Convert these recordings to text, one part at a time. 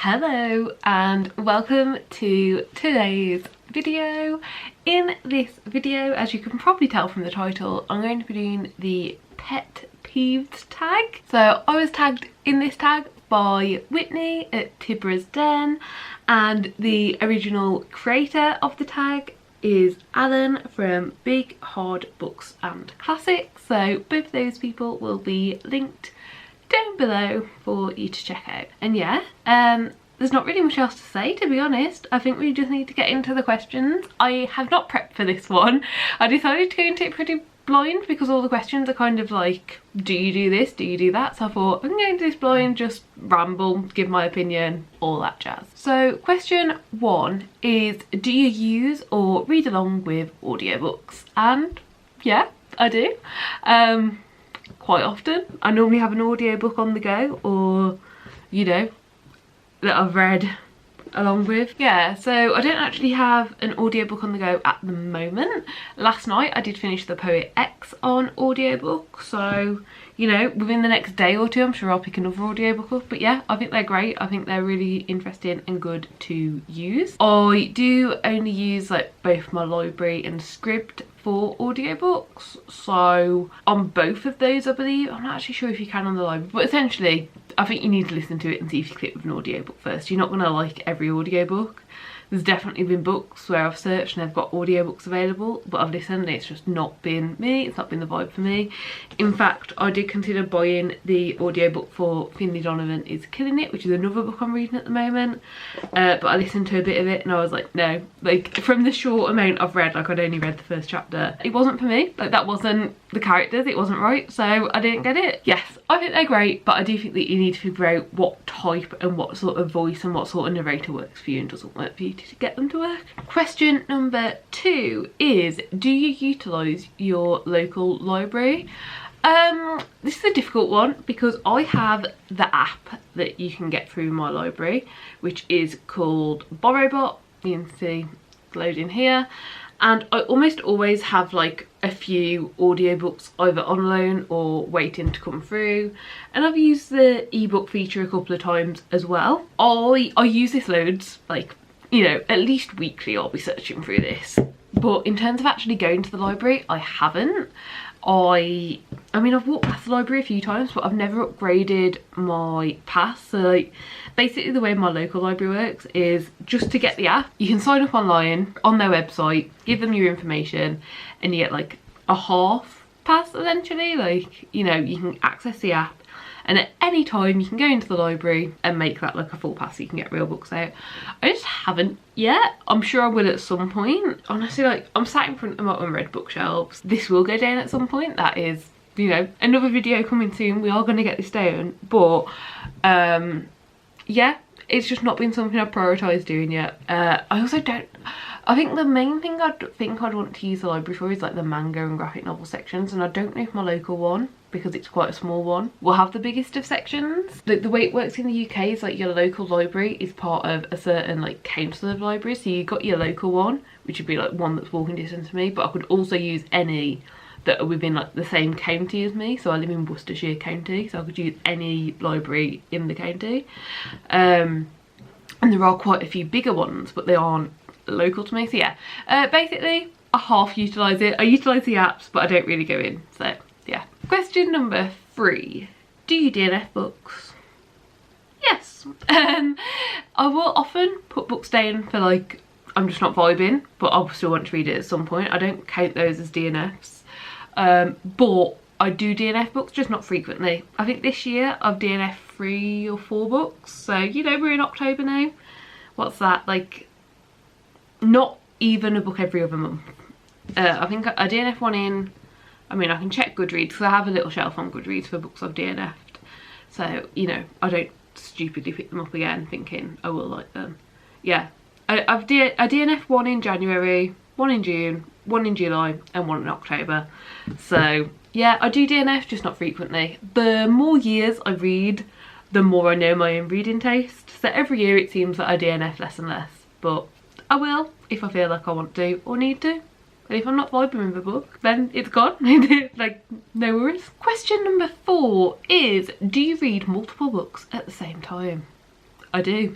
Hello and welcome to today's video. In this video, as you can probably tell from the title, I'm going to be doing the pet peeves tag. So I was tagged in this tag by Whitney at Tibra's Den, and the original creator of the tag is Alan from Big Hard Books and Classics. So both of those people will be linked down below for you to check out. And yeah, there's not really much else to say, to be honest. I think we just need to get into the questions. I have not prepped for this one. I decided to go into it pretty blind because all the questions are kind of like, do you do this, do you do that? So I thought I'm going to this blind, just ramble, give my opinion, all that jazz. So question one is, do you use or read along with audiobooks? And yeah, I do. Quite often. I normally have an audiobook on the go, or you know, that I've read along with. Yeah, so I don't actually have an audiobook on the go at the moment. Last night I did finish The Poet X on audiobook, so you know, within the next day or two I'm sure I'll pick another audiobook up. But yeah, I think they're great. I think they're really interesting and good to use. I do only use like both my library and Scribd for audiobooks, so on both of those I believe. I'm not actually sure if you can on the library, but essentially I think you need to listen to it and see if you click with an audiobook first. You're not going to like every audiobook. There's definitely been books where I've searched and they've got audiobooks available, but I've listened and it's just not been me, it's not been the vibe for me. In fact, I did consider buying the audiobook for Finley Donovan Is Killing It, which is another book I'm reading at the moment, but I listened to a bit of it and I was like, no, like from the short amount I've read, like I'd only read the first chapter, it wasn't for me. Like that wasn't the characters, it wasn't right, so I didn't get it. Yes, I think they're great, but I do think that you need to figure out what type and what sort of voice and what sort of narrator works for you and doesn't work for you to get them to work. Question number two is, do you utilise your local library? This is a difficult one because I have the app that you can get through my library, which is called BorrowBot. You can see it's loading here, and I almost always have like a few audiobooks either on loan or waiting to come through, and I've used the ebook feature a couple of times as well. I use this loads, like, you know, at least weekly I'll be searching through this, but in terms of actually going to the library, I haven't. I mean, I've walked past the library a few times, but I've never upgraded my pass. So like, basically the way my local library works is just to get the app, you can sign up online on their website, give them your information, and you get like a half pass essentially. Like, you know, you can access the app, and at any time you can go into the library and make that like a full pass so you can get real books out. I just haven't yet. I'm sure I will at some point. Honestly, like, I'm sat in front of my unread bookshelves. This will go down at some point. That is, you know, another video coming soon. We are going to get this down, but yeah, it's just not been something I've prioritised doing yet. I also don't, I think the main thing I'd want to use the library for is like the manga and graphic novel sections, and I don't know if my local one, because it's quite a small one, will have the biggest of sections. Like the way it works in the UK is like your local library is part of a certain like council of libraries, so you got your local one, which would be like one that's walking distance to me, but I could also use any that are within like the same county as me. So I live in Worcestershire County, so I could use any library in the county, and there are quite a few bigger ones, but they aren't local to me. So yeah, basically I half utilise it. I utilise the apps, but I don't really go in, so yeah. Question number three, do you DNF books? Yes. I will often put books down for like, I'm just not vibing, but I'll still want to read it at some point. I don't count those as DNFs, but I do DNF books, just not frequently. I think this year I've DNF 3 or 4 books, so you know, we're in October now. What's that, like, not even a book every other month. I think I DNF one in, I mean, I can check Goodreads because I have a little shelf on Goodreads for books I've DNF'd, so you know, I don't stupidly pick them up again thinking I will like them. Yeah, I DNF one in January, one in June, one in July, and one in October. So yeah, I do DNF, just not frequently. The more years I read, the more I know my own reading taste, so every year it seems that I DNF less and less, but I will if I feel like I want to or need to. And if I'm not vibing with a book, then it's gone. Like, no worries. Question number 4 is, do you read multiple books at the same time? I do.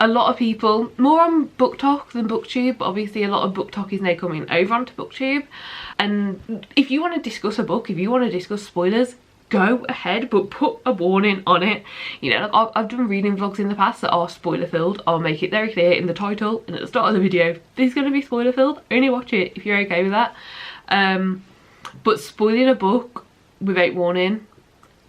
a lot of people, more on BookTok than BookTube, but obviously a lot of BookTok is now coming over onto BookTube. And if you want to discuss a book, if you want to discuss spoilers, go ahead, but put a warning on it. You know, like I've done reading vlogs in the past that are spoiler filled. I'll make it very clear in the title and at the start of the video, this is going to be spoiler filled. Only watch it if you're okay with that. But spoiling a book without warning,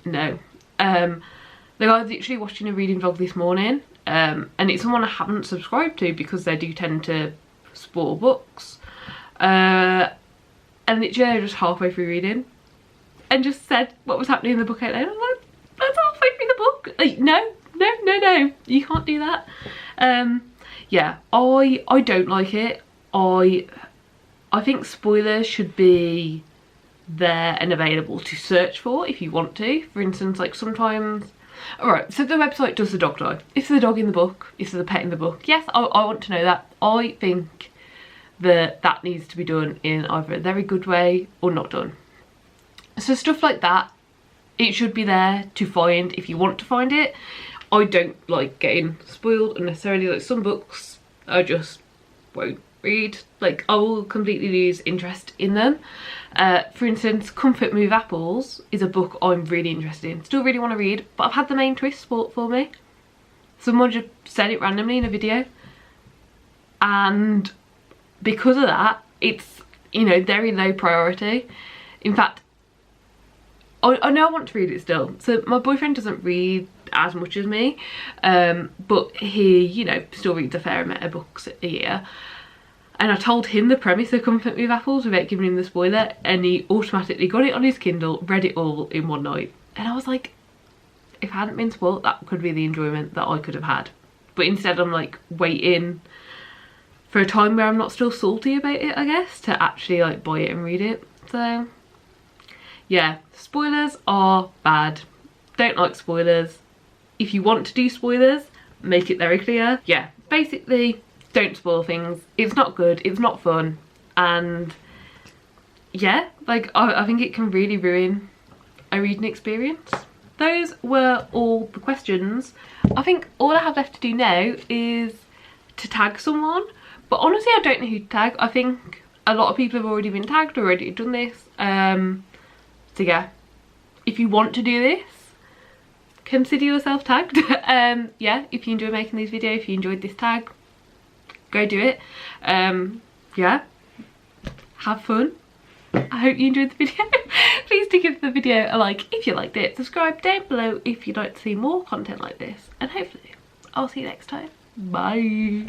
no. Like I was literally watching a reading vlog this morning, and it's someone I haven't subscribed to because they do tend to spoil books. And literally I was just halfway through reading and just said what was happening in the book out loud. I was like, that's halfway through the book. Like, no, you can't do that. Yeah, I don't like it. I think spoilers should be there and available to search for if you want to. For instance, like sometimes, alright, so the website does the dog die. Is the dog in the book? Is the pet in the book? Yes, I want to know that. I think that needs to be done in either a very good way or not done. So stuff like that, it should be there to find if you want to find it. I don't like getting spoiled unnecessarily. Like some books I just won't read. Like I will completely lose interest in them. For instance, Comfort Move Apples is a book I'm really interested in. Still really want to read, but I've had the main twist spoiled for me. Someone just said it randomly in a video. And because of that, it's, you know, very low priority. In fact, I know I want to read it still. So my boyfriend doesn't read as much as me, but he, you know, still reads a fair amount of books a year. And I told him the premise of Comfort Move Apples without giving him the spoiler, and he automatically got it on his Kindle, read it all in one night. And I was like, if I hadn't been spoiled, that could be the enjoyment that I could have had. But instead I'm like waiting for a time where I'm not still salty about it, I guess, to actually like buy it and read it. So yeah, spoilers are bad. Don't like spoilers. If you want to do spoilers, make it very clear. Yeah, basically, don't spoil things. It's not good, it's not fun, and yeah, like I think it can really ruin a reading experience. Those were all the questions. I think all I have left to do now is to tag someone, but honestly I don't know who to tag. I think a lot of people have already been tagged, already done this. So yeah, if you want to do this, consider yourself tagged. Yeah, if you enjoy making these videos, if you enjoyed this tag, go do it. Yeah, have fun. I hope you enjoyed the video. Please do give the video a like if you liked it. Subscribe down below if you'd like to see more content like this. And hopefully I'll see you next time. Bye.